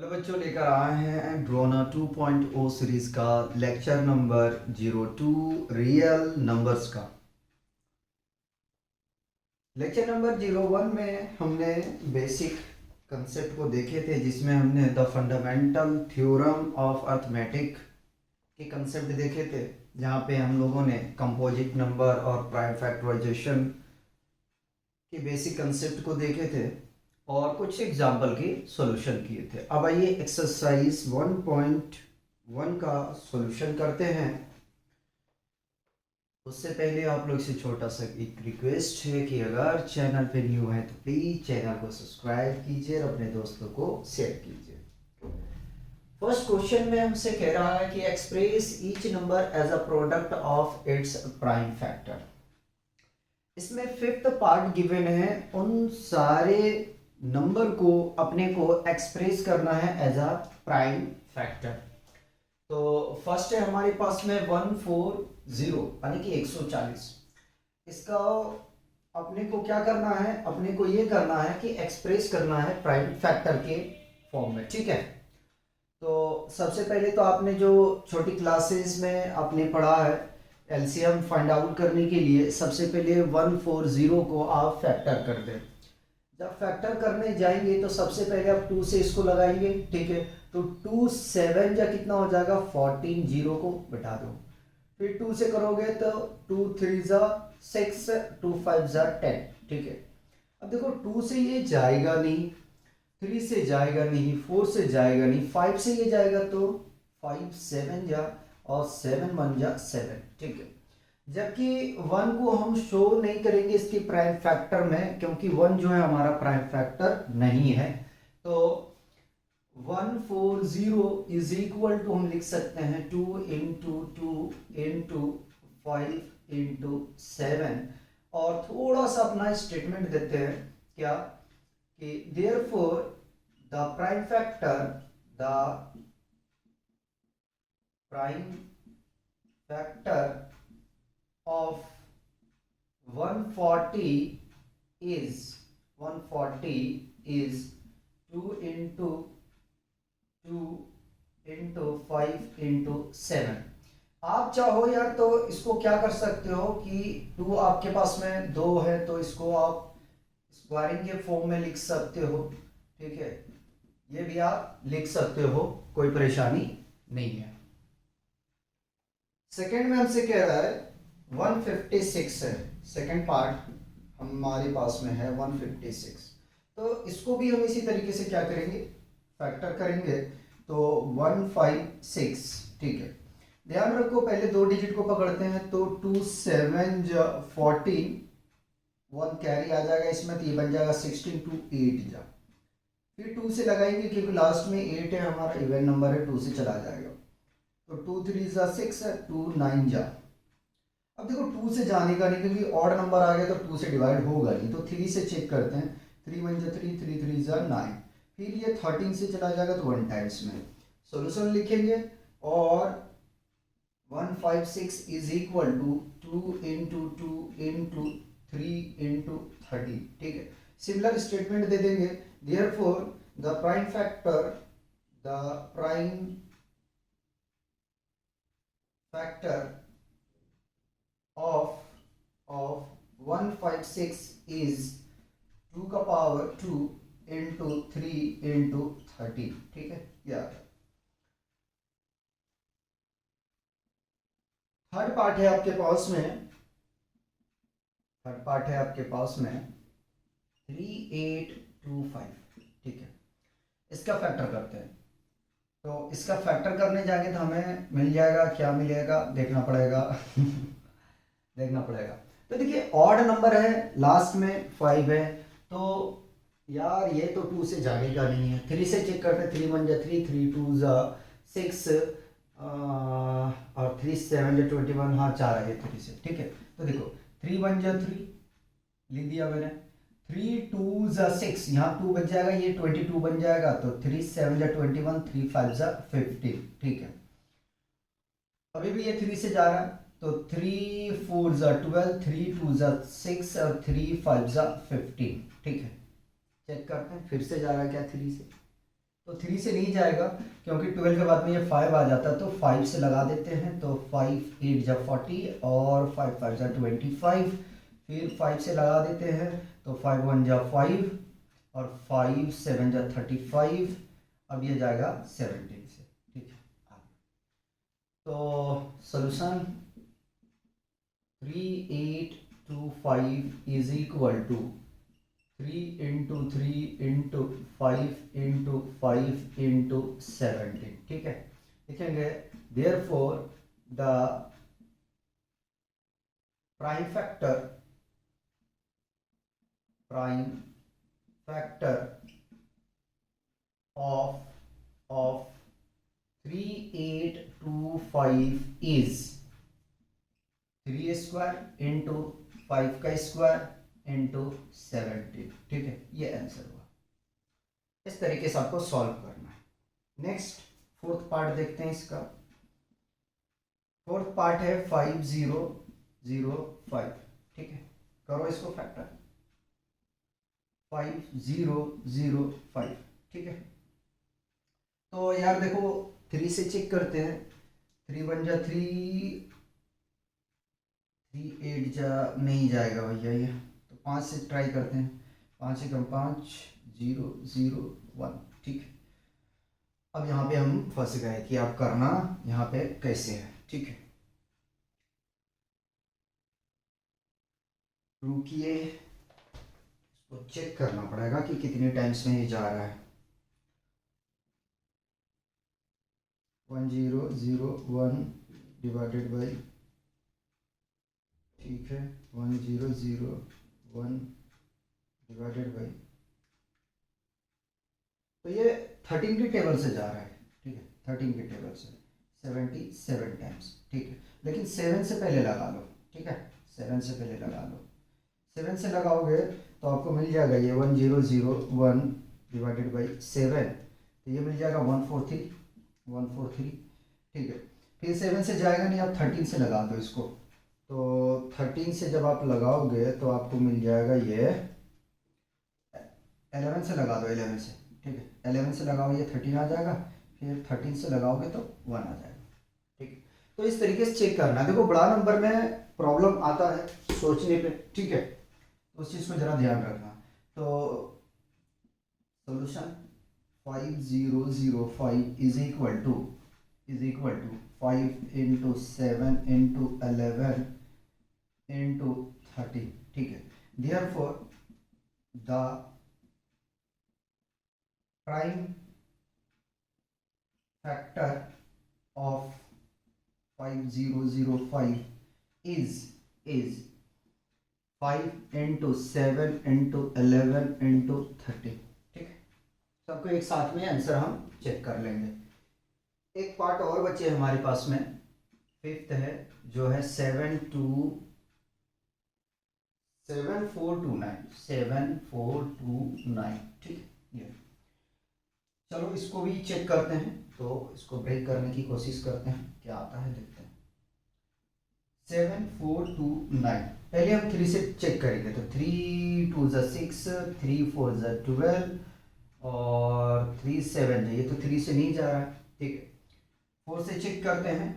Hello बच्चों, लेकर आए हैं ड्रोना 2.0 सीरीज का लेक्चर नंबर 02 रियल नंबर्स का। लेक्चर नंबर 01 में हमने बेसिक कंसेप्ट को देखे थे, जिसमें हमने the fundamental theorem of arithmetic के कंसेप्ट देखे थे, जहाँ पे हम लोगों ने कंपोजिट नंबर और प्राइम फैक्टराइजेशन के बेसिक कंसेप्ट को देखे थे और कुछ एग्जाम्पल के सॉल्यूशन किए थे। अब आइए एक्सरसाइज 1.1 का सॉल्यूशन करते हैं। उससे पहले आप लोग से छोटा सा एक रिक्वेस्ट है कि अगर चैनल पे न्यू है तो प्लीज चैनल को सब्सक्राइब कीजिए और अपने दोस्तों को शेयर कीजिए। फर्स्ट क्वेश्चन में हमसे कह रहा है कि express each number as a product of its prime factor. इसमें फिफ्थ पार्ट गिवन है, उन सारे नंबर को अपने को एक्सप्रेस करना है एज अ प्राइम फैक्टर। तो फर्स्ट है हमारे पास में 140 यानी कि 140। इसका अपने को क्या करना है, अपने को ये करना है कि एक्सप्रेस करना है प्राइम फैक्टर के फॉर्म में। ठीक है, तो सबसे पहले तो आपने जो छोटी क्लासेस में आपने पढ़ा है, एलसीएम फाइंड आउट करने के लिए सबसे पहले 140 को आप फैक्टर कर दें। जब फैक्टर करने जाएंगे तो सबसे पहले आप 2 से इसको लगाएंगे। ठीक है, तो 2 7 या कितना हो जाएगा 14, जीरो को बिठा दो। फिर 2 से करोगे तो 2 3 जा 6, 2 5 जा 10। ठीक है, अब देखो 2 से ये जाएगा नहीं, 3 से जाएगा नहीं, 4 से जाएगा नहीं, 5 से ये जाएगा तो 5 7 जा और 7 1 जा 7। ठीक है, जबकि 1 को हम शो नहीं करेंगे इसके प्राइम फैक्टर में, क्योंकि 1 जो है हमारा प्राइम फैक्टर नहीं है। तो 140 इज इक्वल टू हम लिख सकते हैं 2 इंटू 2 इंटू 5 इंटू 7। और थोड़ा सा अपना स्टेटमेंट देते हैं क्या कि therefore the prime factor of 140 is 2 into 2 into 5 into 7। आप चाहो यार तो इसको क्या कर सकते हो कि 2 आपके पास में 2 है तो इसको आप स्क्वायरिंग के फॉर्म में लिख सकते हो। ठीक है, ये भी आप लिख सकते हो, कोई परेशानी नहीं है। सेकेंड में हमसे कह रहा है 156 है, सेकेंड पार्ट हमारे पास में है 156। तो इसको भी हम इसी तरीके से क्या करेंगे, फैक्टर करेंगे। तो 156। ठीक है, ध्यान रखो पहले 2 डिजिट को पकड़ते हैं तो 2 7 जा 14, 1 कैरी आ जाएगा इसमें तो ये बन जाएगा 16, 2 8 जा। फिर 2 से लगाएंगे क्योंकि लास्ट में 8 है हमारा, इवन नंबर है, 2 से चला जाएगा तो 2 3 जा 6 है, 2 9 जा। अब देखो 2 से जाने का नहीं, क्योंकि ऑड नंबर आ गया तो 2 से डिवाइड होगा नहीं, तो 3 से चेक करते हैं। 3 1 जा 3, 3 3 जा 9। फिर ये 13 से चला जाएगा तो 1 टाइम्स में सॉल्यूशन लिखेंगे। और 156 is equal to 2 into 2 into 3 into 30। ठीक है, सिमिलर स्टेटमेंट दे देंगे। Therefore the prime factor of 156 is 2 का पावर 2 इंटू 3 इंटू 30। ठीक है, यार थर्ड पार्ट है आपके पास में, 3825। ठीक है, इसका फैक्टर करते हैं। तो इसका फैक्टर करने जाएंगे तो हमें मिल जाएगा, क्या मिलेगा देखना पड़ेगा देखना पड़ेगा। तो देखिए ऑड नंबर है, लास्ट में 5 है, तो यार ये तो 2 से जाने का नहीं है। 3 से चेक करते हैं, 3 1 जा 3, 3 2 जा 6 और 3 7 जा 21। हाँ 4 है 3 से। ठीक है, तो देखो 3 1 जा 3 लिख दिया मैंने, 3 2 जा 6, यहाँ 2 बच जाएगा, ये 22 बन जाएगा, तो 3 7 जा 21, 3 5 जा 50। ठीक है, अभी भी ये 3 से जा रहा है तो 3 4 जा 12, 3 2 जा 6 और 3 5 जा 15। ठीक है, चेक करते हैं फिर से जा रहा है क्या 3 से। तो 3 से नहीं जाएगा क्योंकि 12 के बाद में ये 5 आ जाता है, तो 5 से लगा देते हैं। तो 5 8 जा 40 और 5 5 जा 25, फिर 5 से लगा देते हैं तो 5 1 जा 5 और 5 7 जा 35। अब ये जाएगा 17 से, ठीक है। तो solution 3825 is equal to 3 into 3 into 5 into 5 into 17, ठीक है। लिखेंगे therefore the prime factor of 3825 is 3 square into 5 का स्क्वायर इंटू 17, ठीक है। ये आंसर हुआ। इस तरीके से आपको सॉल्व करना है। नेक्स्ट फोर्थ पार्ट देखते हैं इसका। फोर्थ पार्ट है 5005, ठीक है। करो इसको फैक्टर 5005, ठीक है। तो यार देखो 3 से चेक करते हैं। 3 1 जा 3, 3 8 जा नहीं जाएगा भैया ये, तो 5 से ट्राई करते हैं। 5 एकम 5 0 0 1, ठीक है। अब यहाँ पे हम फंस गए कि आप करना यहाँ पे कैसे है, ठीक है। रुकिए, इसको चेक करना पड़ेगा कि कितने टाइम्स में ये जा रहा है। 1001 डिवाइडेड बाई, ठीक है, 1001 डिवाइडेड बाई, तो ये 13 की टेबल से जा रहा है, ठीक है। 13 की टेबल से 77 टाइम्स, ठीक है। लेकिन 7 से पहले लगा लो, ठीक है। 7 से पहले लगा लो। 7 से लगाओगे तो आपको मिल जाएगा ये 1001 डिवाइडेड बाई 7, तो ये मिल जाएगा 143, ठीक है। फिर 7 से जाएगा नहीं, आप 13 से लगा दो इसको। तो 13 से जब आप लगाओगे तो आपको मिल जाएगा ये 11 से लगा दो, 11 से, ठीक है। 11 से लगाओ ये 13 आ जाएगा, फिर 13 से लगाओगे तो 1 आ जाएगा, ठीक है। तो इस तरीके से चेक करना। देखो बड़ा नंबर में प्रॉब्लम आता है सोचने पे, ठीक है, तो उस चीज़ को ज़रा ध्यान रखना। तो solution 5005 is equal to 5 into 7 into 11 into 30, ठीक है। Therefore the prime factor of 5005 is 5 into 7 into 11 into 30, ठीक है। सबको एक साथ में आंसर हम चेक कर लेंगे। एक पार्ट और बचे हमारे पास में, फिफ्थ है, जो है 7429, ठीक है। ये चलो इसको भी चेक करते हैं। तो इसको ब्रेक करने की कोशिश करते हैं, क्या आता है देखते हैं। 7429, पहले हम 3 से चेक करेंगे। तो 3 2 ज़ा 6, 3 4 ज़ा 12 और 3 7 ये तो 3 से नहीं जा रहा है, ठीक है। 4 से चेक करते हैं।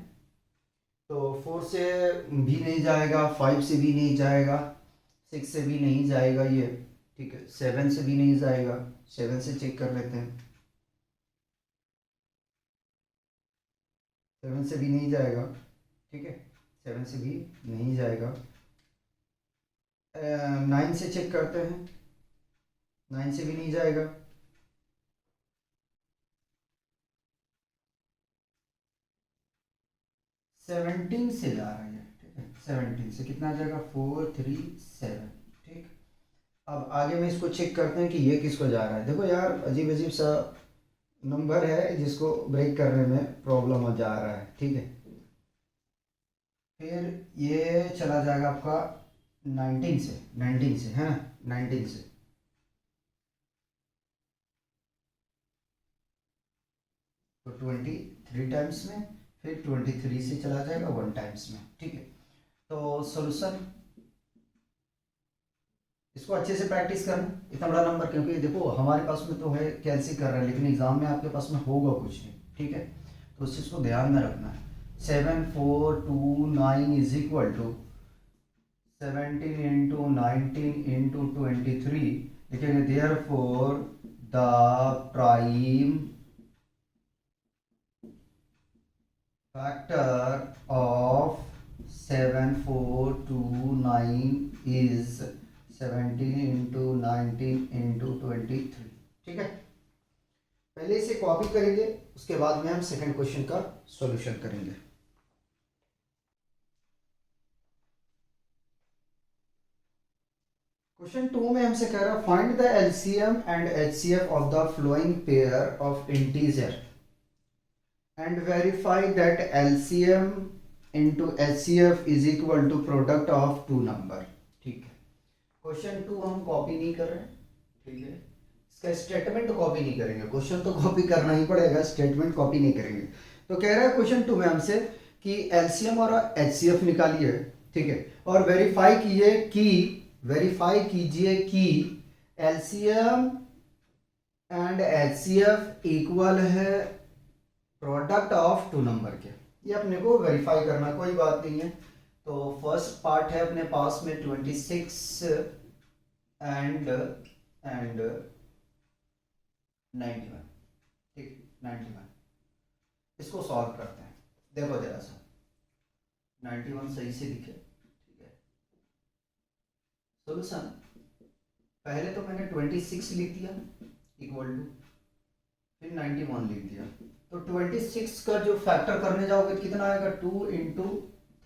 तो 4 से भी नहीं जाएगा, 5 से भी नहीं जाएगा, 6 से भी नहीं जाएगा ये, ठीक है। 7 से भी नहीं जाएगा, 7 से चेक कर लेते हैं। 7 से भी नहीं जाएगा, ठीक है। 7 से भी नहीं जाएगा। 9 से चेक करते हैं। 9 से भी नहीं जाएगा। 17 से जा रहा है, ठीक है। 17 से कितना आ जाएगा, 4 3 7, ठीक। अब आगे में इसको चेक करते हैं कि ये किसको जा रहा है। देखो यार अजीब अजीब सा नंबर है जिसको ब्रेक करने में प्रॉब्लम हो जा रहा है, ठीक है। फिर ये चला जाएगा आपका 19 से है ना, 19 से। तो 23 टाइम्स में, फिर 23 से चला जाएगा 1 टाइम्स में, ठीक है। तो सॉल्यूशन इसको अच्छे से प्रैक्टिस करना, इतना बड़ा नंबर, क्योंकि देखो हमारे पास में तो है कैलसी कर रहे हैं, लेकिन एग्जाम में आपके पास में होगा कुछ नहीं, ठीक है। तो उस चीज़ को ध्यान में रखना है। 7429 is equal to 17 into 19 into 23, लिखेंगे therefore the prime factor of 7429 is 17 into 19 into 23, ठीक है। पहले इसे कॉपी करेंगे, उसके बाद में हम सेकंड क्वेश्चन का सॉल्यूशन करेंगे। क्वेश्चन 2 में हमसे कह रहा find the LCM and HCF of the following pair of integer and verify that LCM into HCF is equal to product of two number, ठीक है। क्वेश्चन 2 हम कॉपी नहीं कर रहे हैं, ठीक है। इसका स्टेटमेंट कॉपी नहीं करेंगे, क्वेश्चन तो कॉपी करना ही पड़ेगा, स्टेटमेंट कॉपी नहीं करेंगे। तो कह रहा है क्वेश्चन 2 में हमसे कि एलसीएम और एचसीएफ निकालिए, ठीक है, और वेरीफाई कीजिए कि एलसीएम एंड एचसीएफ इक्वल है प्रोडक्ट ऑफ टू नंबर के। ये अपने को वेरीफाई करना, कोई बात नहीं है। तो फर्स्ट पार्ट है अपने पास में 26 एंड 91, ठीक, 91। इसको सॉल्व करते हैं, देखो जरा सा 91 सही से दिखे, ठीक है। सोल्यूशन पहले तो मैंने 26 लिख दिया इक्वल टू, फिर 91 लिख दिया। तो 26 का जो फैक्टर करने जाओगे तो कितना आएगा, 2 इंटू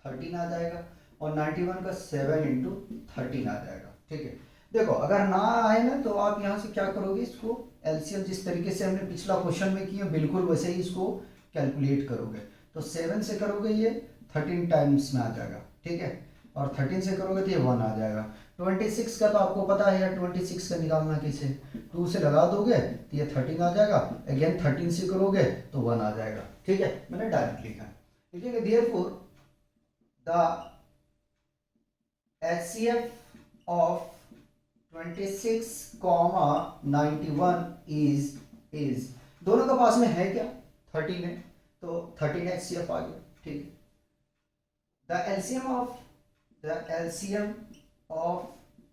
13 आ जाएगा, और 91 का 7 इंटू 13 आ जाएगा, ठीक है। देखो अगर ना आए ना तो आप यहाँ से क्या करोगे, इसको एलसीएम जिस तरीके से हमने पिछला क्वेश्चन में किया बिल्कुल वैसे ही इसको कैलकुलेट करोगे। तो 7 से करोगे ये 13 टाइम्स में आ जाएगा, ठीक है, और 13 से करोगे तो ये 1 आ जाएगा। 26 का तो आपको पता है यार, 26 का निकालना कैसे, 2 से लगा दोगे तो ये 13 आ जाएगा, अगेन 13 से करोगे तो 1 आ जाएगा, ठीक है। मैंने डायरेक्ट लिखा है, लिखेंगे therefore the HCF of 26, 91 is दोनों का पास में है क्या, 13 है, तो 13 एचसीएफ आ गया, ठीक है। द एलसीएम of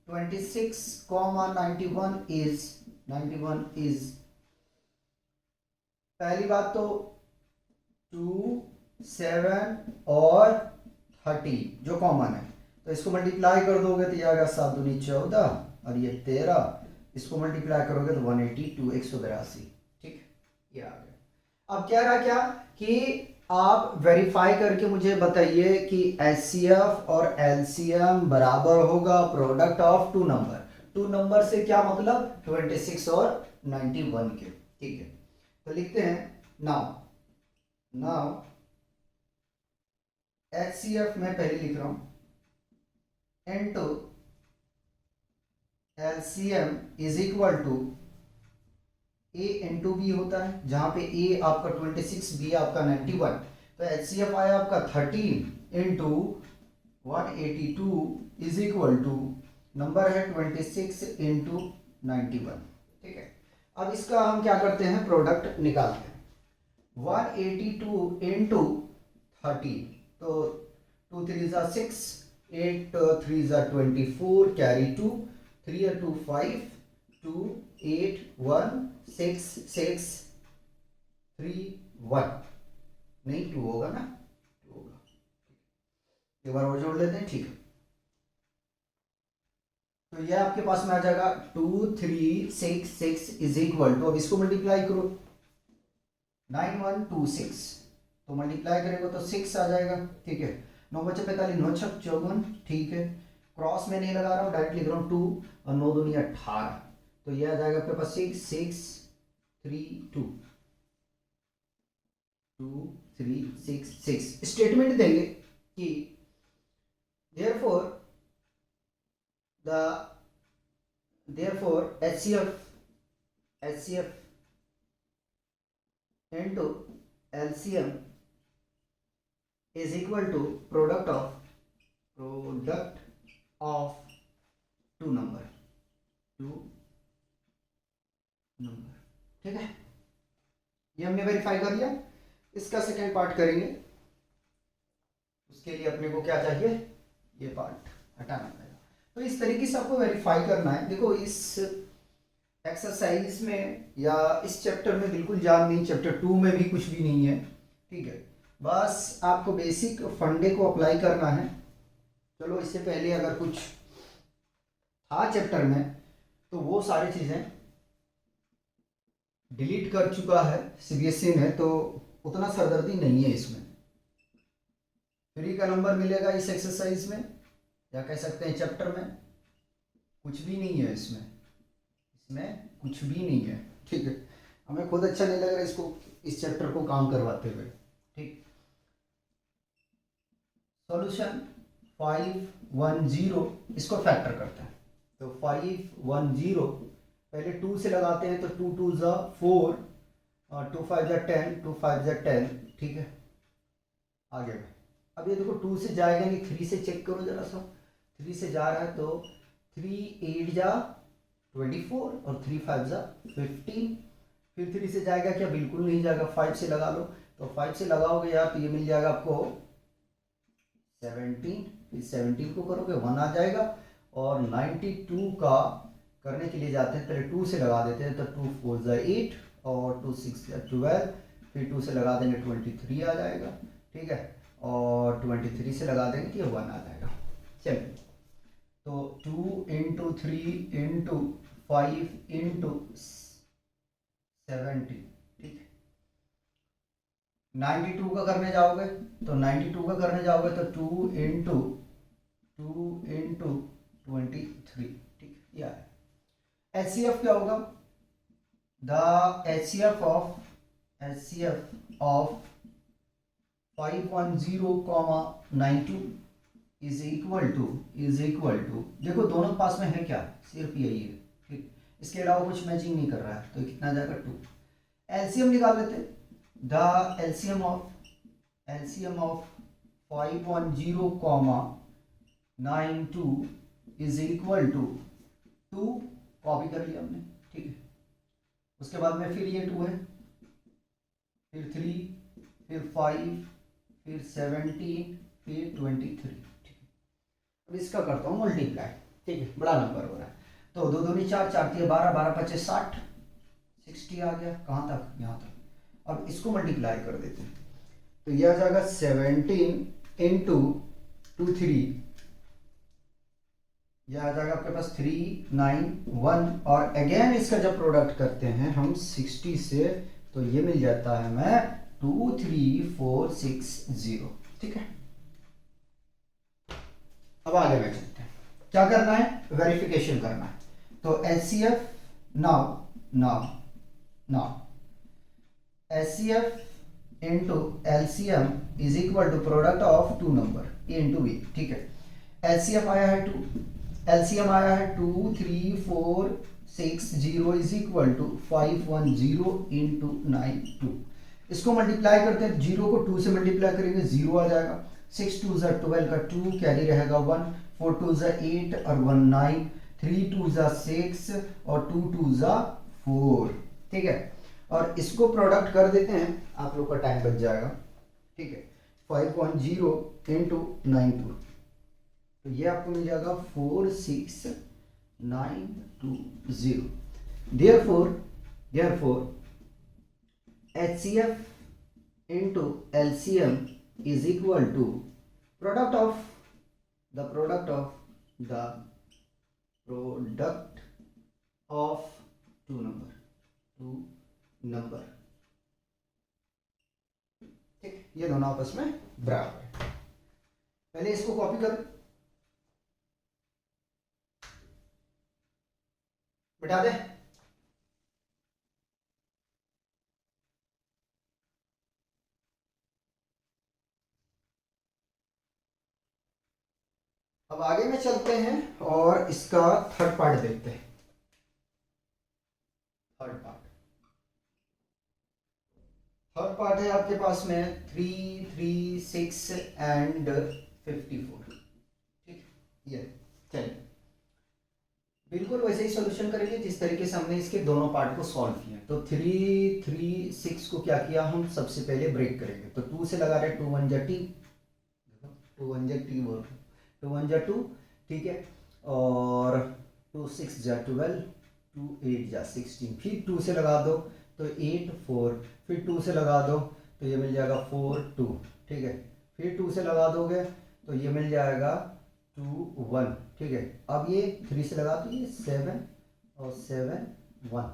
26, 91 is पहली बात तो 2, 7 और 30 जो कॉमन है, तो इसको मल्टीप्लाई कर दोगे तो ये आ गया 7 दूनी 14 और ये 13, इसको मल्टीप्लाई करोगे तो 182, 182, ठीक, ये आ गया। अब क्या रहा क्या कि आप वेरीफाई करके मुझे बताइए कि एचसीएफ और एलसीएम बराबर होगा product of two number. Two number से क्या मतलब, 26 और 91 के, ठीक है। तो लिखते हैं नाउ एचसीएफ में पहले लिख रहा हूं into LCM is equal to A into B होता है, जहां पे ए आपका 26, बी आपका 91, तो एचसीएफ आया आपका 13 into 182 is equal to number है 26 इंटू 91, ठीक है। अब इसका हम क्या करते हैं, प्रोडक्ट निकालते हैं। 182 इंटू 13, तो 2 3 6, 8 3 24, कैरी 2, 3 2 5, 2 8 1 6 6 3 1, नहीं 2 होगा ना, 2 होगा, एक बार और जोड़ लेते हैं, ठीक है। तो ये आपके पास में आ जाएगा 2 3 6 6 इज इक्वल टू, अब इसको मल्टीप्लाई करो 9126, तो मल्टीप्लाई करेंगे तो 6 आ जाएगा, ठीक है। 9 बचे 45, 9 छक 54, ठीक है। क्रॉस में नहीं लगा रहा हूँ, डायरेक्ट लिख रहा हूँ 2 और 9 दूनी 18, तो ये आ जाएगा आपके पास 6 6 3 2 2 3 6 6। स्टेटमेंट देंगे कि therefore HCF into LCM is equal to product of two number, two number. ठीक है, ये हमने वेरीफाई कर लिया। इसका सेकेंड पार्ट करेंगे, उसके लिए अपने को क्या चाहिए, ये पार्ट हटाना पड़ेगा। तो इस तरीके से आपको वेरीफाई करना है। देखो इस एक्सरसाइज में या इस चैप्टर में बिल्कुल जान नहीं, चैप्टर 2 में भी कुछ भी नहीं है। ठीक है, बस आपको बेसिक फंडे को अप्लाई करना है। चलो इससे पहले अगर कुछ था चैप्टर में तो वो सारी चीज़ें डिलीट कर चुका है सीबीएसई ने, तो उतना सरदर्दी नहीं है इसमें। 3 का नंबर मिलेगा इस एक्सरसाइज में, या कह सकते हैं चैप्टर में कुछ भी नहीं है इसमें, इसमें कुछ भी नहीं है। ठीक है, हमें खुद अच्छा नहीं लग रहा इसको, इस चैप्टर को काम करवाते हुए। ठीक, सॉल्यूशन 510, इसको फैक्टर करते हैं। तो 510 पहले 2 से लगाते हैं, तो 2 2 ज़ा 4 और 2 5 ज़ा 10, 2 5 ज़ा 10। ठीक है, आगे में अब ये देखो 2 से जाएगा नहीं, 3 से चेक करो जरा सा। 3 से जा रहा है तो 3 8 जा 24 और 3 5 जा 15। फिर 3 से जाएगा क्या, बिल्कुल नहीं जाएगा। 5 से लगा लो, तो 5 से लगाओगे यार तो ये मिल जाएगा आपको 17। फिर 17 को करोगे 1 आ जाएगा। और 92 का करने के लिए जाते हैं, पहले 2 से लगा देते हैं, तो 2 4 जा 8 और 2 6 जा 12। फिर 2 से लगा देंगे 23 आ जाएगा। ठीक है, और 23 से लगा देंगे तो ये 1 आ जाएगा। चलिए, तो 2 इंटू 3 इंटू 5 इंटू 70। ठीक, 92 का करने जाओगे तो 92 का करने जाओगे तो 2 इंटू 23। ठीक, यह है HCF। क्या होगा, the HCF of 510, 92 is equal to देखो दोनों पास में है क्या, सिर्फ यही है। ठीक, इसके अलावा कुछ मैचिंग नहीं कर रहा है, तो कितना जाएगा 2। एलसीएम निकाल लेते हैं। The LCM of 510, 92 is equal to 2। Copy कर लिया हमने। ठीक है, उसके बाद में फिर ये 2 है, फिर 3, फिर 5, फिर 17, फिर 23। ठीक है, अब इसका करता हूँ मल्टीप्लाई। ठीक है, बड़ा नंबर हो रहा है, तो 2 दूनी 4, 4 3 12, 12 25 60, 60 आ गया। कहाँ तक, यहाँ तक। अब इसको मल्टीप्लाई कर देते हैं, तो यह आ जाएगा 17 इंटू 2 3, यह आ जाएगा आपके पास 3 9 1। और अगेन इसका जब प्रोडक्ट करते हैं हम 60 से, तो ये मिल जाता है हमें 23460। ठीक है, अब आगे बढ़ चलते हैं। क्या करना है, वेरिफिकेशन करना है। तो HCF now HCF into LCM is equal to product of 2 नंबर A इंटू B। ठीक है, LCF आया है 2, LCM आया है 23460 इज इक्वल टू 510 इंटू 92। इसको मल्टीप्लाई करते हैं, 0 को 2 से मल्टीप्लाई करेंगे 0 आ जाएगा। 6 2 ज़ा 12 का 2 कैरी रहेगा 1, 4 2 ज़ा 8 और 1 9, 3 2 ज़ा 6 और 2 2 ज़ा 4। ठीक है, और इसको प्रोडक्ट कर देते हैं, आप लोग का टाइम बच जाएगा। ठीक है, 510 इंटू 92, तो ये आपको मिल जाएगा 46920। Therefore HCF into LCM is equal to product of two number। ठीक, ये दोनों आपस में बराबर है। पहले इसको कॉपी कर बिठा दे। अब आगे में चलते हैं और इसका थर्ड पार्ट देखते हैं। थर्ड पार्ट है आपके पास में 3 3 6 एंड 54। ठीक, ये चलिए बिल्कुल वैसे ही सोल्यूशन करेंगे जिस तरीके से हमने इसके दोनों पार्ट को सॉल्व किया। तो 3 3 6 को क्या किया हम, सबसे पहले ब्रेक करेंगे। तो 2 से लगा रहे, 2 1 जा टी, 2 1 जा टी बोल, 2 1 जा 2, ठीक है। और 2 6 जा 12, 2 8 जा 16, फिर 2 से लगा दो तो 8 4, फिर 2 से लगा दो तो ये मिल जाएगा 4 2, ठीक है। फिर 2 से लगा दोगे तो ये मिल जाएगा 2 1, ठीक है। अब ये 3 से लगा तो ये 7 और 7 1।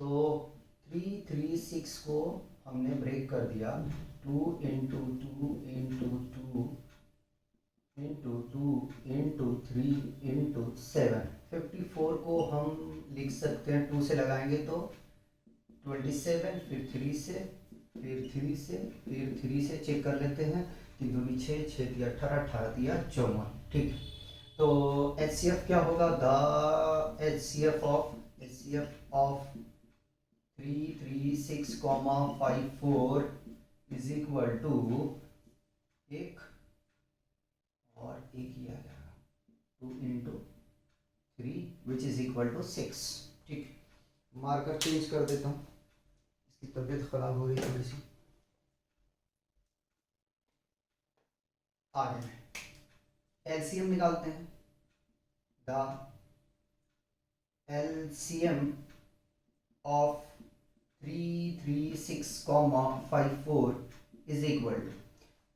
तो 3 3 6 को हमने ब्रेक कर दिया, 2 into 2 into 2 into 2 into 3 into 7। 54 को हम लिख सकते हैं, 2 से लगाएंगे तो 27, फिर 3 से, फिर 3 से, फिर 3 से चेक कर लेते हैं, 3 दूनी 6, 6 दिया 18, 18 दिया 54, ठीक है। तो HCF क्या होगा, the HCF of 3 3 6, 5 4 is equal to एक और एक ही आ जाएगा 2 into 3 which is equal to 6, ठीक। मार्कर चेंज कर देता हूँ, इसकी तबीयत खराब हो रही है थोड़ी सी। आगे एलसीएम निकालते हैं। The LCM of 3 3 6, 5 4 is equal to,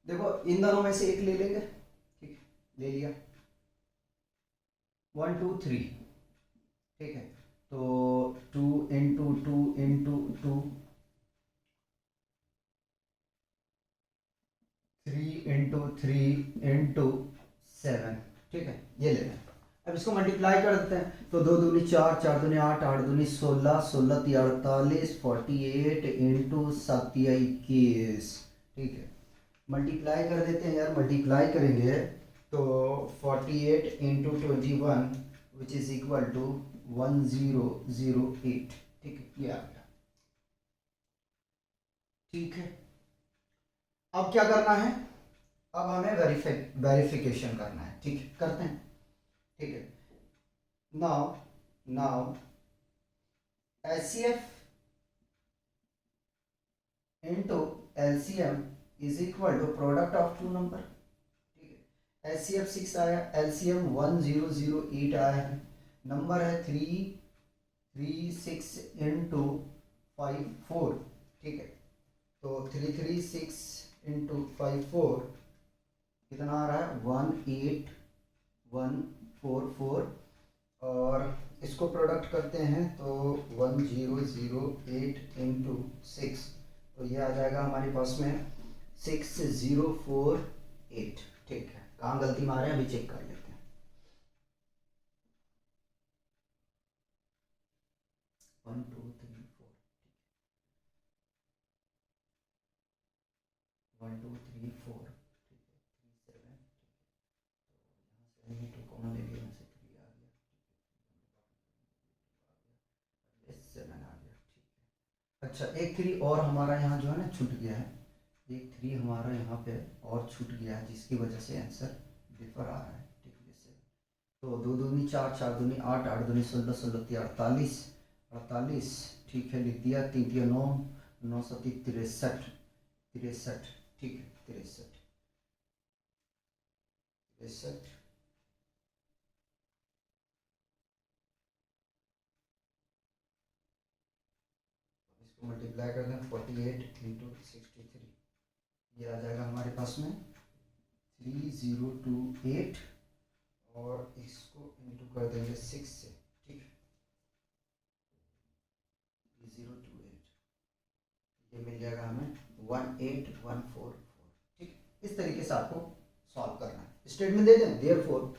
देखो इन दोनों में से एक ले लेंगे, ठीक, ले लिया 1 2 3, ठीक है। तो 2 इंटू 2 इंटू 2, 3 इंटू 3 इंटू 7, ठीक है, ये ले लें। अब इसको मल्टीप्लाई कर देते हैं, तो 2 दूनी 4, 4 दूनी 8, 8 दूनी 16, 16 ती 48, 48 इंटू 7 21, ठीक है। मल्टीप्लाई कर देते हैं यार, मल्टीप्लाई करेंगे तो 48 into 21 which is equal to 1008, ठीक है, ये आ गया, ठीक है। अब क्या करना है, अब हमें वेरिफिकेशन करना है, ठीक है, करते हैं, ठीक है। Now now HCF into LCM is equal to product of two number, ठीक है। HCF 6 आया, LCM 1008 आया है, नंबर है 3 3 6 इंटू 5 4, ठीक है। तो 3 3 6 इंटू 5 4 कितना आ रहा है 18144, और इसको प्रोडक्ट करते हैं तो 1008 इंटू 6, तो ये आ जाएगा हमारे पास में 6048, ठीक है। कहाँ गलती मारे अभी चेक कर लेते हैं। 1 2 3 4, 1 2 3 4, ठीक है, 3 7, यहाँ से टू कॉमन ले लिया, यहाँ से 3 आ गया, ठीक है, 7 आ गया, ठीक है। अच्छा एक 3 और हमारा यहाँ जो है ना छूट गया है, एक 3 हमारा यहाँ पे और छूट गया है, जिसकी वजह से आंसर डिफर आ रहा है, ठीक है, जैसे तो 2 दूनी 4, 4 दूनी 8, 8 दूनी 16, 16 ती 48, 48, ठीक है, लिख दिया, 3 3 9, 9 सती 63, 63, ठीक है, 63, 63, इसको मल्टीप्लाई कर दें 48 इंटू 63, ये आ जाएगा हमारे पास में 3028, और इसको इंटू कर देंगे 6 से, ठीक है, 3028, ये मिल जाएगा हमें 18144, ठीक। इस तरीके से आपको सॉल्व करना है। स्टेटमेंट दे दें, therefore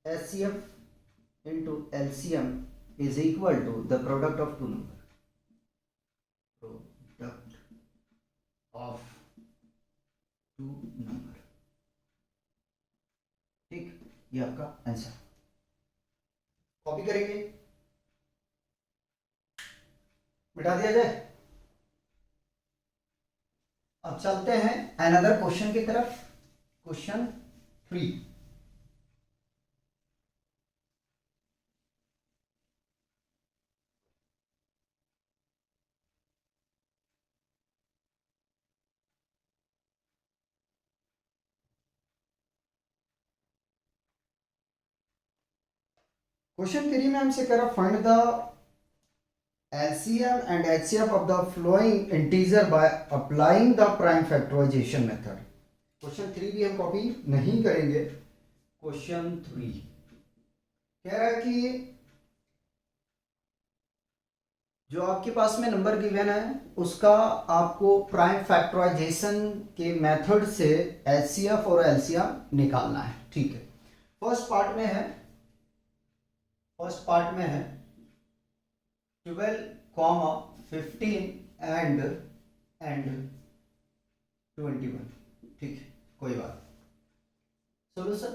HCF into LCM is equal to the product of two number, product of two number, ठीक, ये आपका आंसर। कॉपी करेंगे, मिटा दिया जाए। अब चलते हैं अनदर क्वेश्चन की तरफ, क्वेश्चन 3। क्वेश्चन 3 में हमसे कह रहा find the LCM and HCF of the following integer by applying the prime factorization method. Question 3 भी हम कॉपी नहीं करेंगे। क्वेश्चन 3 कह रहा है कि जो आपके पास में नंबर गिवन है उसका आपको प्राइम फैक्टराइजेशन के मेथड से एचसीएफ और एलसीएम निकालना है। ठीक है, फर्स्ट पार्ट में है 12, 15 एंड 21। ठीक है, कोई बात। सोल्यूशन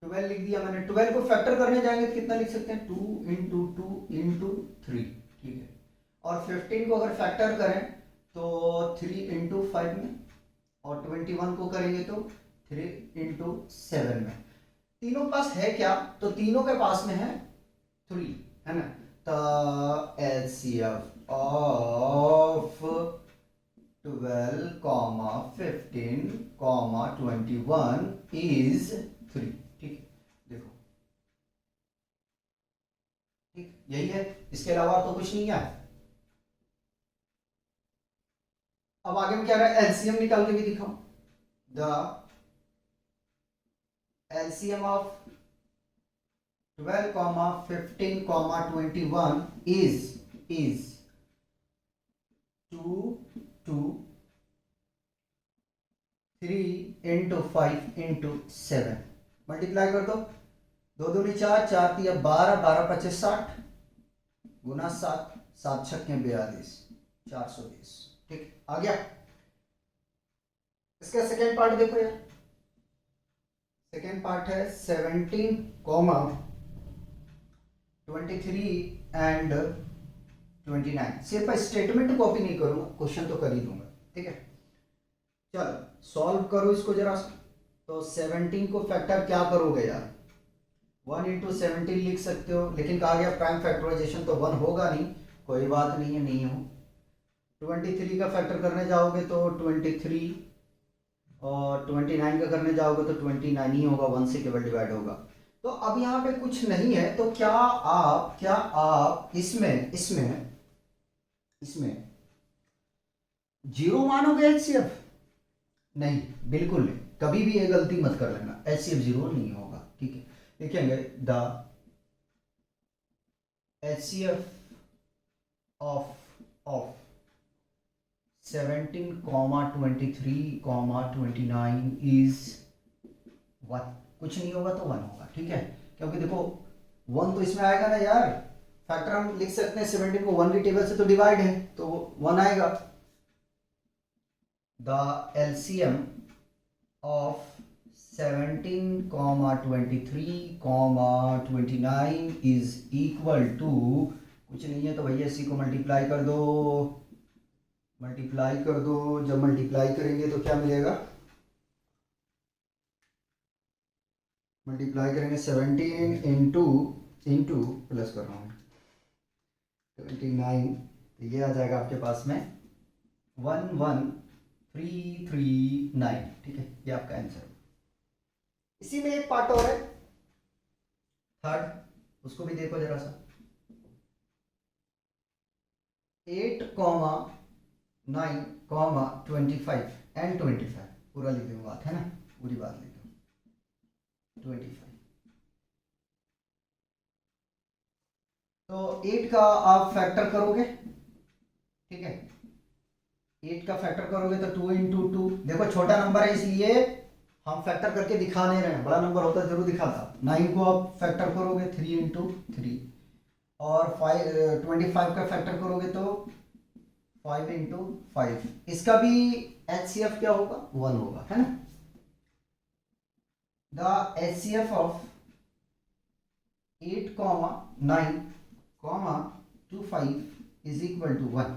12 लिख दिया मैंने। 12 को फैक्टर करने जाएंगे तो कितना लिख सकते हैं, 2 इंटू 2 इंटू 3। ठीक है, और 15 को अगर फैक्टर करें तो 3 इंटू 5 में, और 21 को करेंगे तो 3 इंटू 7 में। तीनों पास है क्या, तो तीनों के पास में है 3, है ना। तो एलसीएफ ऑफ 12, 15, 21 इज 3। ठीक है, देखो ठीक यही है, इसके अलावा तो कुछ नहीं है। अब आगे में क्या रहा है, एलसीएम निकाल के भी दिखाओ। The LCM of 12, 15, 21 is 2 2 3 into 5 into 7। Multiply कर दो, 2 दूनी 4, 4 तिया 12, 12 पच्चीस 60 गुना 7, 7 छक्के 42, 420। ठीक, आ गया। इसका सेकेंड पार्ट देखो यार, सेकेंड पार्ट है 17, 23 एंड 29। सिर्फ स्टेटमेंट कॉपी नहीं करूंगा, क्वेश्चन तो कर ही दूंगा। ठीक है, चलो सॉल्व करो इसको जरा सा। तो 17 को फैक्टर क्या करोगे यार, 1 इंटू 17 लिख सकते हो, लेकिन कहा गया प्राइम फैक्टराइजेशन तो 1 होगा नहीं, कोई बात नहीं है, नहीं हो। 23 का फैक्टर करने जाओगे तो 23, और 29 का करने जाओगे तो 29 ही होगा, 1 से केवल डिवाइड होगा। तो अब यहाँ पे कुछ नहीं है, तो क्या आप इसमें इसमें इसमें जीरो मानोगे एचसीएफ? नहीं, बिल्कुल नहीं, कभी भी ये गलती मत कर लेना, एचसीएफ जीरो नहीं होगा। ठीक है, लिखेंगे द एचसीएफ ऑफ 17, 23, 29 इज 1। कुछ नहीं होगा तो 1 होगा। ठीक है, क्योंकि देखो 1 तो इसमें आएगा ना यार, फैक्टर हम लिख सकते हैं 17 को 1 की टेबल से तो डिवाइड है, तो 1 आएगा। The LCM of 17, 23, 29 is equal to, कुछ नहीं है तो भैया इसी को मल्टीप्लाई कर दो, मल्टीप्लाई कर दो। जब मल्टीप्लाई करेंगे तो क्या मिलेगा, मल्टीप्लाई करेंगे 17 इंटू प्लस कर रहा हूँ 29, तो ये आ जाएगा आपके पास में 11339। ठीक है, ये आपका आंसर। इसी में एक पार्ट और है, थर्ड, उसको भी देखो जरा सा। 8, 9, 25 एंड 25, पूरा लिख दूंगा, बात है ना, पूरी बात लिख दूँ 25। तो 8 का आप फैक्टर करोगे, ठीक है, 8 का फैक्टर करोगे तो 2 इंटू 2, देखो छोटा नंबर है इसलिए हम फैक्टर करके दिखा नहीं रहे हैं, बड़ा नंबर होता जरूर दिखाता। 9 को आप फैक्टर करोगे 3 इंटू 3, और 25 का फैक्टर करोगे तो 5 इंटू 5। इसका भी एचसीएफ क्या होगा, 1 होगा, है ना। The HCF of 8, 9, 25 is equal to 1.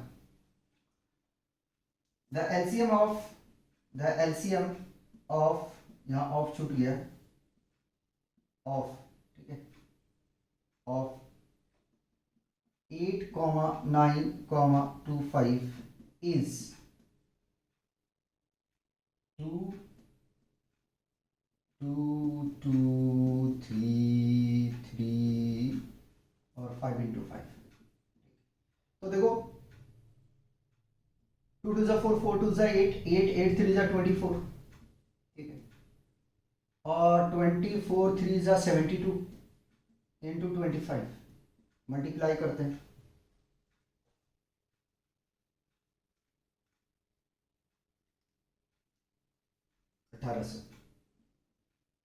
The LCM of यहाँ ऑफ छूट गया, ऑफ, ठीक है, ऑफ 8, 9, 25 is 2, 2 2 3 3 और 5 इंटू 5। तो देखो 2 2 जा 4 4 2 जा 8 8 8 3 जा 24, ठीक है, और 24 3 जा 72 इंटू 25 मल्टीप्लाई करते हैं। अठारह सौ,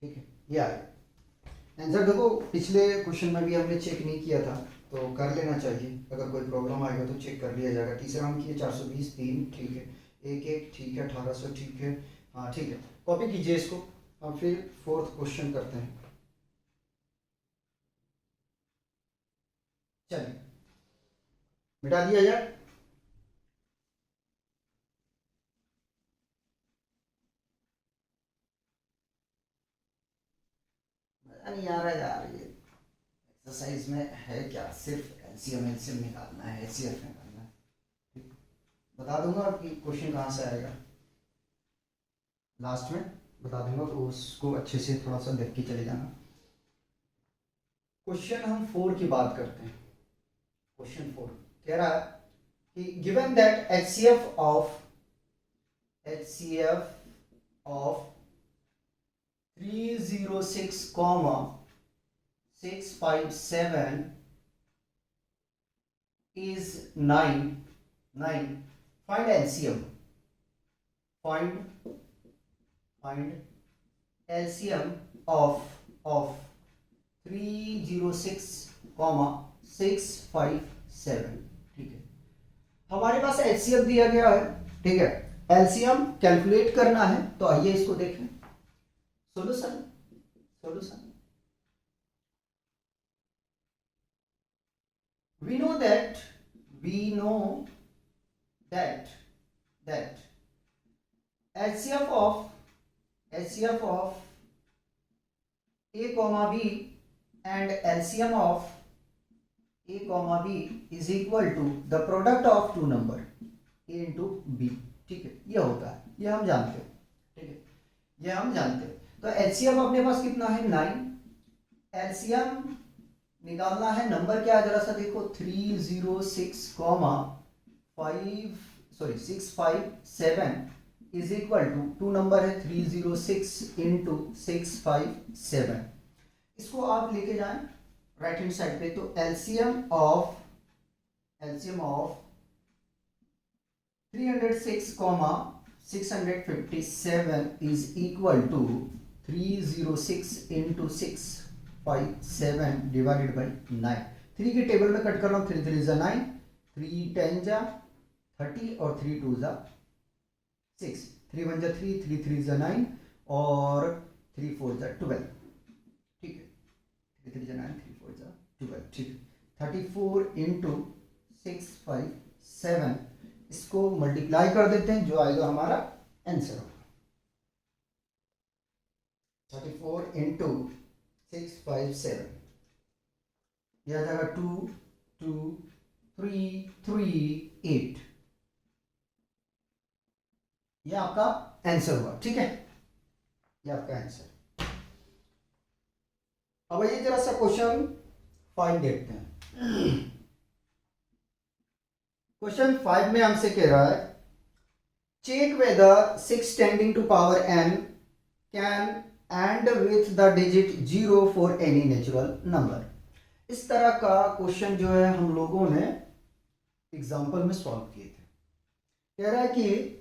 ठीक है, ये आ गया आंसर। देखो पिछले क्वेश्चन में भी हमने चेक नहीं किया था, तो कर लेना चाहिए, अगर कोई प्रॉब्लम आएगा तो चेक कर लिया जाएगा। तीसरा हम किए 420 3, ठीक है, 1 1, ठीक है, 1800, ठीक है, हाँ ठीक है, कॉपी कीजिए इसको। हम फिर फोर्थ क्वेश्चन करते हैं। चलिए मिटा दिया जाए। मजा नहीं आ रहा यार, ये एक्सरसाइज में है क्या, सिर्फ एलसीएम एलसीएम निकालना है, एचसीएफ निकालना है। ठीक, बता दूंगा कि क्वेश्चन कहाँ से आएगा, लास्ट में बता दूंगा, तो उसको अच्छे से थोड़ा सा देख के चले जाना। क्वेश्चन हम 4 की बात करते हैं। क्वेश्चन 4 कह रहा है कि given that HCF of 306, 657 is 9 find LCM, find LCM of 306, 657, ठीक है। हमारे पास एचसीएफ दिया गया है, ठीक है, एलसीएम कैलकुलेट करना है, तो आइए इसको देखें। Solution we know that HCF of A comma B and LCM of A comma B is equal to the product of two number A into B, ठीक है, ये होता है, ये हम जानते हैं, ठीक है, ये हम जानते हैं। तो एलसीएम अपने पास कितना है 9, एलसीएम निकालना है, नंबर क्या है जरा सा देखो, 306, 657 इज इक्वल टू नंबर है 306 इंटू 657। इसको आप लेके जाएं राइट हैंड साइड पे, तो LCM of 306, 657 is equal to 306 into 657 divided by 9। 3 की टेबल में कट कर रहा हूँ, 3 3 जा 9, 3 10 जा 30 और 3 2 जा 6, 3 1 जा 3, 3 3 जा 9 और 3 4 जा 12, ठीक है, 3 3 जा 9, 3 4 जा 12, ठीक है, 34 इंटू 657, इसको मल्टीप्लाई कर देते हैं, जो आएगा हमारा आंसर होगा 34 इंटू 657, यह आ जाएगा 2 2 3 3 8, ये आपका आंसर हुआ, ठीक है, ये आपका आंसर। अब ये जरा सा क्वेश्चन 5 देखते हैं। क्वेश्चन 5 में हमसे कह रहा है check whether 6 tending to power n can end with the digit 0 for any natural number. इस तरह का क्वेश्चन जो है हम लोगों ने एग्जाम्पल में सॉल्व किए थे। कह रहा है कि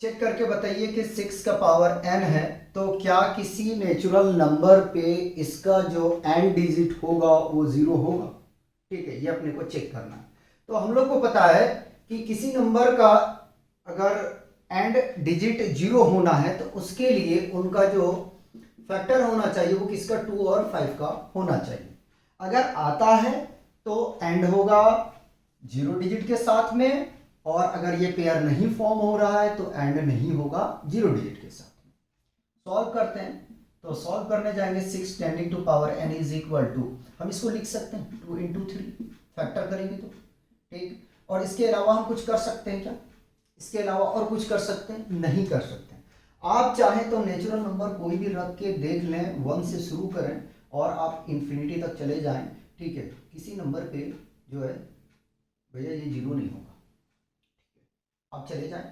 चेक करके बताइए कि 6 का पावर n है, तो क्या किसी नेचुरल नंबर पे इसका जो n डिजिट होगा वो 0 होगा, ठीक है, ये अपने को चेक करना है। तो हम लोग को पता है कि किसी नंबर का अगर एंड डिजिट 0 होना है तो उसके लिए उनका जो फैक्टर होना चाहिए वो किसका 2 और 5 का होना चाहिए। अगर आता है तो एंड होगा 0 डिजिट के साथ में, और अगर ये पेयर नहीं फॉर्म हो रहा है तो एंड नहीं होगा 0 डिजिट के साथ में। सॉल्व करते हैं, तो सॉल्व करने जाएंगे 6 tending to power n is equal to, हम इसको लिख सकते हैं 2 इंटू 3, फैक्टर करेंगे तो, ठीक। और इसके अलावा हम कुछ कर सकते हैं क्या, इसके अलावा और कुछ कर सकते हैं, नहीं कर सकते हैं। आप चाहें तो नेचुरल नंबर कोई भी रख के देख लें, 1 से शुरू करें और आप इन्फिनिटी तक चले जाएं, ठीक है। किसी नंबर पे जो है भैया ये जीरो नहीं होगा, आप चले जाएं,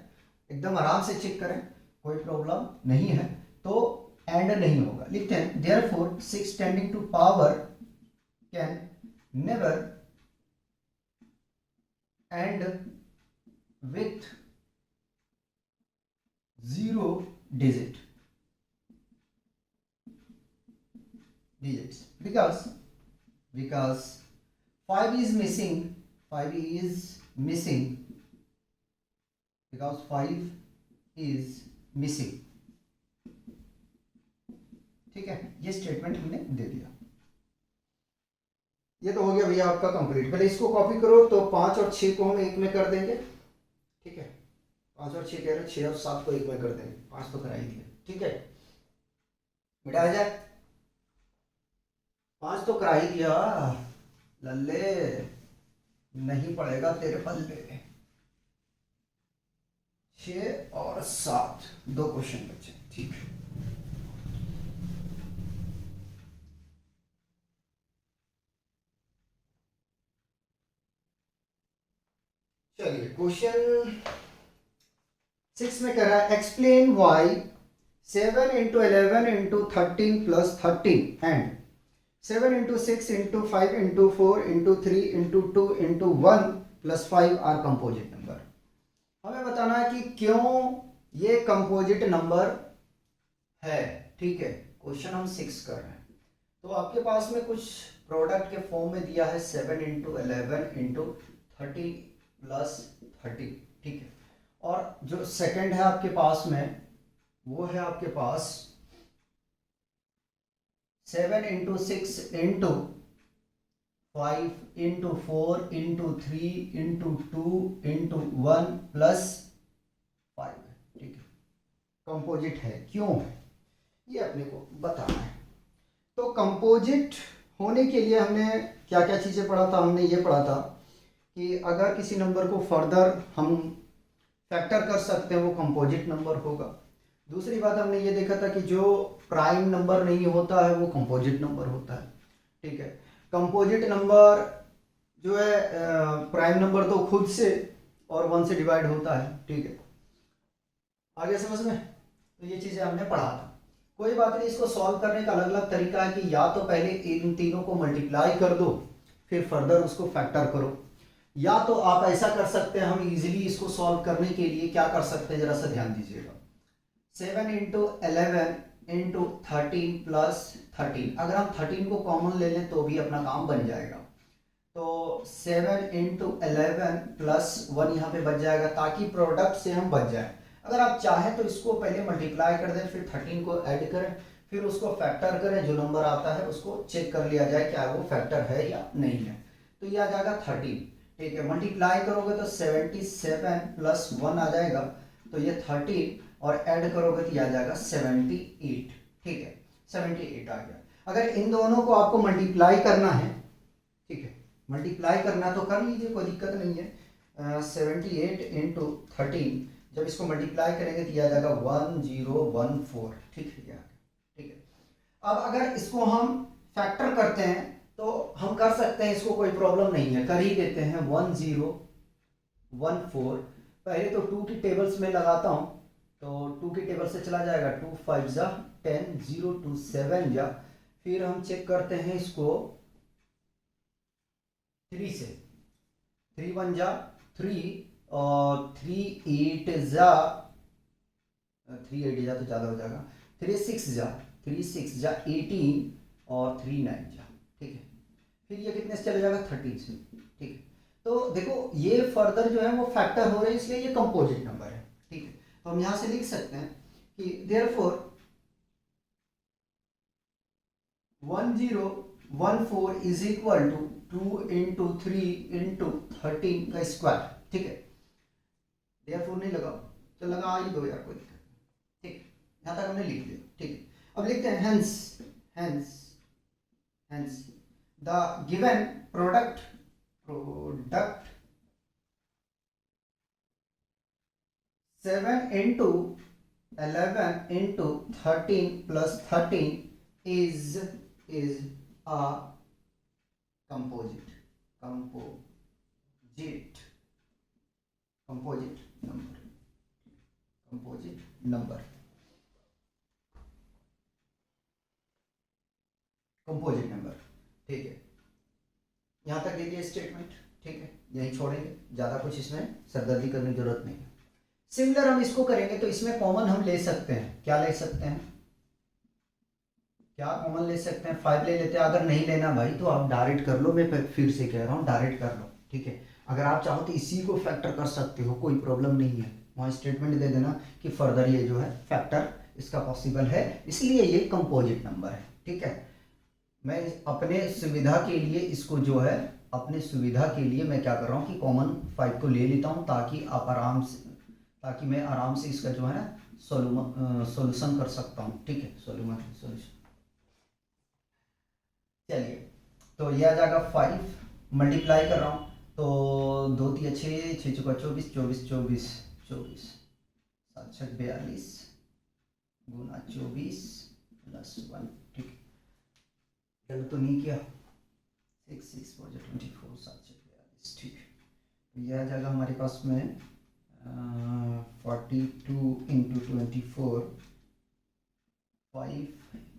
एकदम आराम से चेक करें, कोई प्रॉब्लम नहीं है, तो एंड नहीं होगा। लिखते हैं therefore 6 tending to power can never end with 0 digits because 5 is missing, 5 is missing, because 5 is missing, ठीक है। ये स्टेटमेंट हमने दे दिया। ये तो हो गया भैया आपका कंप्लीट। पहले इसको कॉपी करो, तो 5 और 6 को हम एक में कर देंगे, ठीक है। 5 और 6 कह रहे, 6 और 7 को एक में कर देंगे, 5 तो करा ही दिया, ठीक है। मिटा जाए, 5 तो करा ही दिया, लल्ले नहीं पड़ेगा तेरे पल्ले। 6 और 7 2 क्वेश्चन बचे, ठीक है। चलिए क्वेश्चन 6 में कह रहा है explain why 7 into 11 into 13 plus 13 and 7 into 6 into 5 into 4 into 3 into 2 into 1 plus 5 are composite number. हमें बताना है कि क्यों ये कंपोजिट नंबर है, ठीक है। क्वेश्चन हम 6 कर रहे हैं, तो आपके पास में कुछ प्रोडक्ट के फॉर्म में दिया है 7 इंटू 11 इंटू 30 प्लस 30, ठीक है। और जो सेकंड है आपके पास में, वो है आपके पास 7 into 6 into 5 into 4 into 3 into 2 into 1 plus 5, ठीक है। कंपोजिट है, क्यों है ये अपने को बताना है। तो कंपोजिट होने के लिए हमने क्या क्या चीज़ें पढ़ा था। हमने ये पढ़ा था कि अगर किसी नंबर को फर्दर हम फैक्टर कर सकते हैं वो कंपोजिट नंबर होगा। दूसरी बात हमने ये देखा था कि जो प्राइम नंबर नहीं होता है वो कंपोजिट नंबर होता है, ठीक है। कंपोजिट नंबर जो है प्राइम नंबर तो खुद से और 1 से डिवाइड होता है, ठीक है। आगे समझ में, तो ये चीज़ें हमने पढ़ा था। कोई बात नहीं, इसको सॉल्व करने का अलग अलग तरीका है कि या तो पहले इन तीनों को मल्टीप्लाई कर दो, फिर फर्दर उसको फैक्टर करो, या तो आप ऐसा कर सकते हैं। हम इजीली इसको सॉल्व करने के लिए क्या कर सकते हैं, जरा सा ध्यान दीजिएगा। 7 इंटू 11 इंटू 13 प्लस 13, अगर हम 13 को कॉमन ले लें तो भी अपना काम बन जाएगा। तो 7 इंटू 11 प्लस 1 यहाँ पे बच जाएगा, ताकि प्रोडक्ट से हम बच जाए। अगर आप चाहें तो इसको पहले मल्टीप्लाई कर दें, फिर 13 को ऐड करें, फिर उसको फैक्टर करें, जो नंबर आता है उसको चेक कर लिया जाए क्या वो फैक्टर है या नहीं है। तो ये आ जाएगा 13, ठीक है। मल्टीप्लाई करोगे तो 77 प्लस 1 आ जाएगा, तो ये 13, और ऐड करोगे तो ये आ जाएगा 78, ठीक है। 78 आ गया। अगर इन दोनों को आपको मल्टीप्लाई करना है, ठीक है, मल्टीप्लाई करना तो कर लीजिए, कोई दिक्कत नहीं है। 78 इंटू 13, जब इसको मल्टीप्लाई करेंगे तो ये आ जाएगा 1014, ठीक है, ठीक है। अब अगर इसको हम फैक्टर करते हैं तो हम कर सकते हैं, इसको कोई प्रॉब्लम नहीं है, कर ही देते हैं। 1014, पहले तो 2 की टेबल्स में लगाता हूं, तो 2 की टेबल से चला जाएगा 2 5 जा 10, 0 2 7 जा, फिर हम चेक करते हैं इसको 3 से, 3 1 जा 3, और 3 8 जा 3 8 जा तो ज़्यादा हो जाएगा, 3 6 जा 18, और 3 9 जा, ठीक है। फिर ये कितने से चले जाएगा 13 से, ठीक है। तो देखो ये फर्दर जो है वो फैक्टर हो रहे हैं, इसलिए ये कंपोजिट नंबर है, ठीक है। तो हम यहां से लिख सकते हैं कि therefore 1014 is equal to 2 into 3 into 13 का स्क्वायर, ठीक है। देयरफॉर नहीं लगाओ तो लगा ही दो यार, कोई दिक्कत नहीं, ठीक है। यहां तक हमने लिख दिया, ठीक है। अब लिखते हैं hence the given product 7 into 11 into 13 plus 13 is a composite number composite number. ठीक है, यहां तक दे दिया स्टेटमेंट। ठीक है, यही छोड़ेंगे, ज्यादा कुछ इसमें सरदर्दी करने की जरूरत नहीं है। सिमिलर हम इसको करेंगे तो इसमें कॉमन हम ले सकते हैं, क्या ले सकते हैं, क्या कॉमन ले सकते हैं, 5 ले लेते हैं। अगर नहीं लेना भाई तो आप डायरेक्ट कर लो, मैं फिर से कह रहा हूँ डायरेक्ट कर लो। ठीक है, अगर आप चाहो तो इसी को फैक्टर कर सकते हो, कोई प्रॉब्लम नहीं है। वहाँ स्टेटमेंट दे देना कि फर्दर ये जो है फैक्टर इसका पॉसिबल है, इसलिए ये कंपोजिट नंबर है। ठीक है, मैं अपने सुविधा के लिए इसको जो है, अपने सुविधा के लिए मैं क्या कर रहा हूँ कि कॉमन 5 को ले लेता हूँ, ताकि आप आराम से, ताकि मैं आराम से इसका जो है ना सॉल्यूशन कर सकता हूँ। ठीक है, सॉल्यूशन। चलिए, तो ये आ जाएगा 5 मल्टीप्लाई कर रहा हूँ, तो 2 3 6, 6 चौका 24, 24 24 24, 7 6 42 गुना 24 प्लस 1। ठीक है, चलो तो नहीं किया, 6 6 4 24, 7 6 42। ठीक है, तो यह आ जाएगा हमारे पास में 42 इंटू 24, 5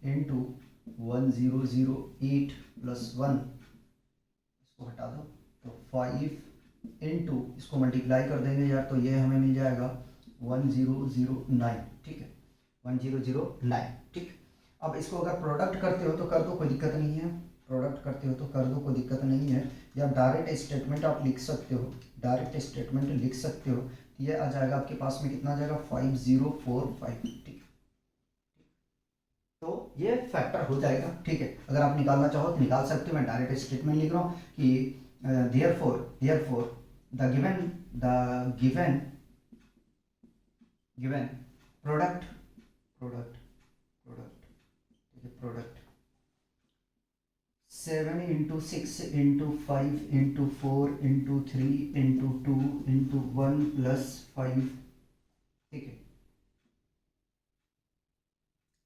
इंटू 1008 प्लस 1, इसको हटा दो, तो 5 इंटू इसको मल्टीप्लाई कर देंगे यार, तो ये हमें मिल जाएगा 1009। ठीक है, 1009। ठीक, अब इसको अगर प्रोडक्ट करते हो तो कर दो, कोई दिक्कत नहीं है, प्रोडक्ट करते हो तो कर दो, कोई दिक्कत नहीं है, या डायरेक्ट स्टेटमेंट आप लिख सकते हो, डायरेक्ट स्टेटमेंट लिख सकते हो। ये आ जाएगा आपके पास में, कितना आ जाएगा 5045। ठीक, तो ये फैक्टर हो जाएगा। ठीक है, अगर आप निकालना चाहो तो निकाल सकते हो, मैं डायरेक्ट स्टेटमेंट लिख रहा हूँ कि therefore the given product ठीक है, product 7 into 6 into 5 into 4 into 3 into 2 into 1 plus 5। ठीक है,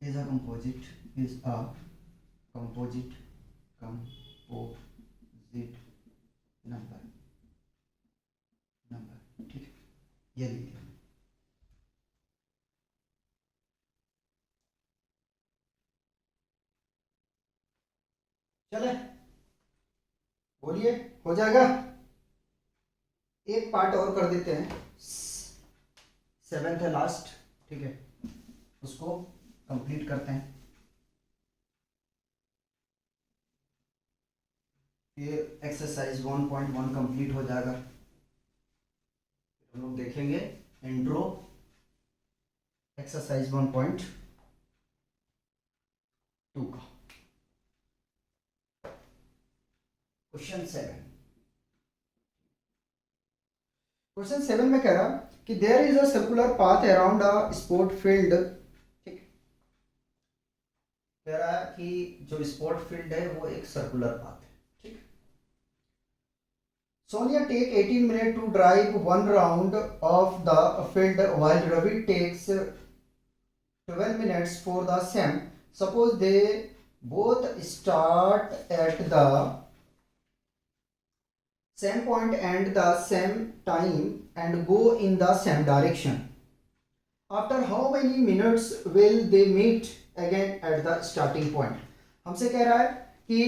is a composite नंबर। ठीक है, ये लिख लिया। चले, बोलिए, हो जाएगा। एक पार्ट और कर देते हैं, 7th है लास्ट। ठीक है, उसको कंप्लीट करते हैं, ये एक्सरसाइज 1.1 कंप्लीट हो जाएगा। हम लोग देखेंगे इंट्रो एक्सरसाइज 1.2 का क्वेश्चन 7 में कह रहा कि there is a circular path around a sport field. ठीक, कह रहा है कि जो स्पोर्ट फील्ड है वो एक सर्कुलर पाथ है। ठीक, Sonia take 18 minute to drive 1 round of the field while Ravi takes 12 minutes for the same. Suppose they both start at the same point and the same time and go in the same direction. After how many minutes will they meet again at the starting point? हमसे कह रहा है कि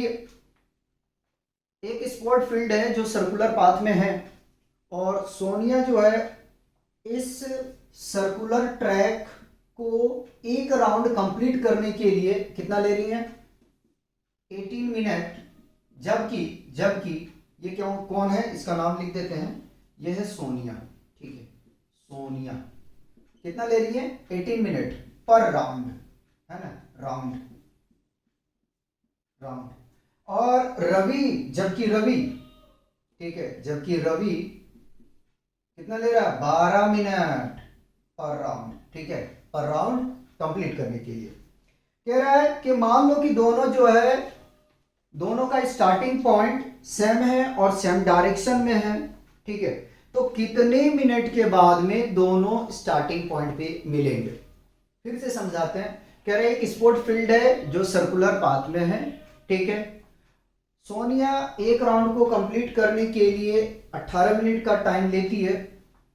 एक sport field है जो circular path में है, और सोनिया जो है इस सर्कुलर ट्रैक को एक राउंड कंप्लीट करने के लिए कितना ले रही है, 18 मिनट। जबकि ये क्यों, कौन है, इसका नाम लिख देते हैं, ये है सोनिया। ठीक है, सोनिया कितना ले रही है, 18 मिनट पर राउंड, है ना, राउंड। और जबकि रवि ठीक है, जबकि रवि कितना ले रहा है, 12 मिनट पर राउंड। ठीक है, पर राउंड कंप्लीट करने के लिए कह रहा है कि मान लो कि दोनों जो है, दोनों का स्टार्टिंग पॉइंट सेम है और सेम डायरेक्शन में है। ठीक है, तो कितने मिनट के बाद में दोनों स्टार्टिंग पॉइंट पे मिलेंगे। फिर से समझाते हैं। कह रहे एक स्पोर्ट फील्ड है जो सर्कुलर पाथ में है, ठीक है। सोनिया एक राउंड को कंप्लीट करने के लिए 18 मिनट का टाइम लेती है,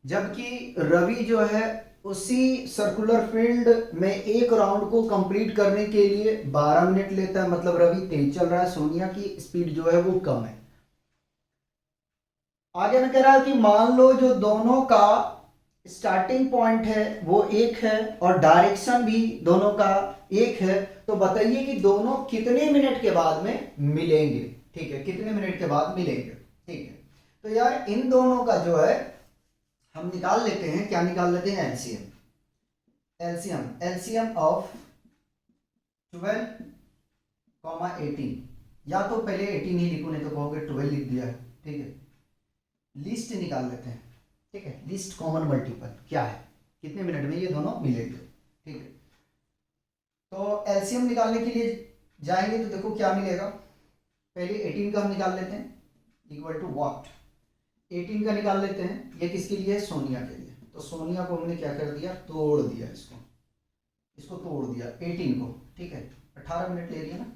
जबकि रवि जो है उसी सर्कुलर फील्ड में एक राउंड को कंप्लीट करने के लिए 12 मिनट लेता है। मतलब रवि तेज चल रहा है, सोनिया की स्पीड जो है वो कम है। आगे मैं कह रहा हूं कि मान लो जो दोनों का स्टार्टिंग पॉइंट है वो एक है और डायरेक्शन भी दोनों का एक है, तो बताइए कि दोनों कितने मिनट के बाद में मिलेंगे। ठीक है, कितने मिनट के बाद मिलेंगे। ठीक है, तो यार इन दोनों का जो है हम निकाल लेते हैं। क्या निकाल लेते हैं? एलसीएम। LCM of 12, 18। या तो पहले 18 ही लिखो, नहीं तो कहोगे 12 लिख दिया है। ठीक है, लिस्ट निकाल लेते हैं। ठीक है, लिस्ट कॉमन मल्टीपल क्या है, कितने मिनट में ये दोनों मिलेंगे। ठीक है, तो एलसीएम निकालने के लिए जाएंगे तो देखो क्या मिलेगा। पहले 18 का हम निकाल लेते हैं, इक्वल टू व्हाट। 18 का निकाल लेते हैं, ये किसके लिए है? सोनिया के लिए। तो सोनिया को हमने क्या कर दिया? तोड़ दिया, इसको तोड़ दिया 18 को। ठीक है, 18 मिनट ले रही है ना,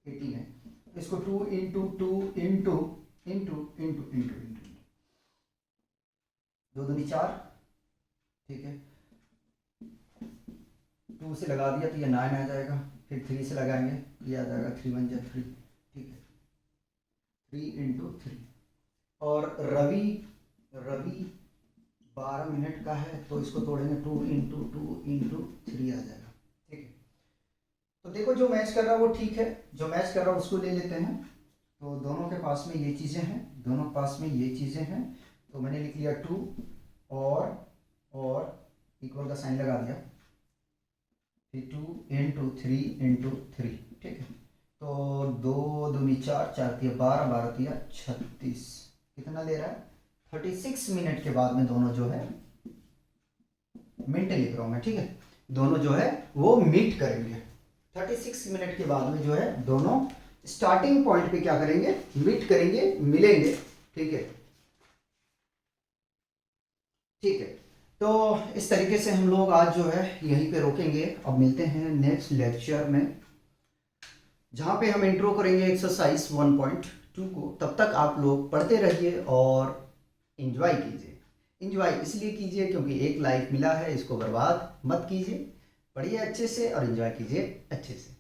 18 है, तो इसको 2 into 2 into into into into into 2 दूनी 4। ठीक है, 2 से लगा दिया तो ये 9 आ जाएगा। फिर 3 से लगाएंगे, ये आ जाएगा 3 1 3। ठीक है, 3 इंटू 3। और रवि 12 मिनट का है, तो इसको तोड़ेंगे 2 इंटू 2 इंटू 3 आ जाएगा। ठीक है, तो देखो जो मैच कर रहा है वो ठीक है, जो मैच कर रहा है उसको ले लेते हैं। तो दोनों के पास में ये चीज़ें हैं, दोनों के पास में ये चीज़ें हैं, तो मैंने लिख लिया 2 और इक्वल का साइन लगा दिया, फिर 2 इंटू 3 इंटू 3। ठीक है, तो 2 दूनी 4, 4 तिया 12, 12 तिया 36। कितना ले रहा है? 36 मिनट के बाद में दोनों जो है, मिनट लिख रहा हूं मैं। ठीक है, दोनों जो है वो मीट करेंगे। 36 मिनट के बाद में जो है दोनों स्टार्टिंग पॉइंट पे क्या करेंगे? मीट करेंगे, मिलेंगे। ठीक है, ठीक है, तो इस तरीके से हम लोग आज जो है यहीं पे रोकेंगे। अब मिलते हैं नेक्स्ट लेक्चर में, जहाँ पे हम इंट्रो करेंगे एक्सरसाइज 1.2 को। तब तक आप लोग पढ़ते रहिए और एंजॉय कीजिए। एंजॉय इसलिए कीजिए क्योंकि एक लाइफ मिला है, इसको बर्बाद मत कीजिए। पढ़िए अच्छे से और एंजॉय कीजिए अच्छे से।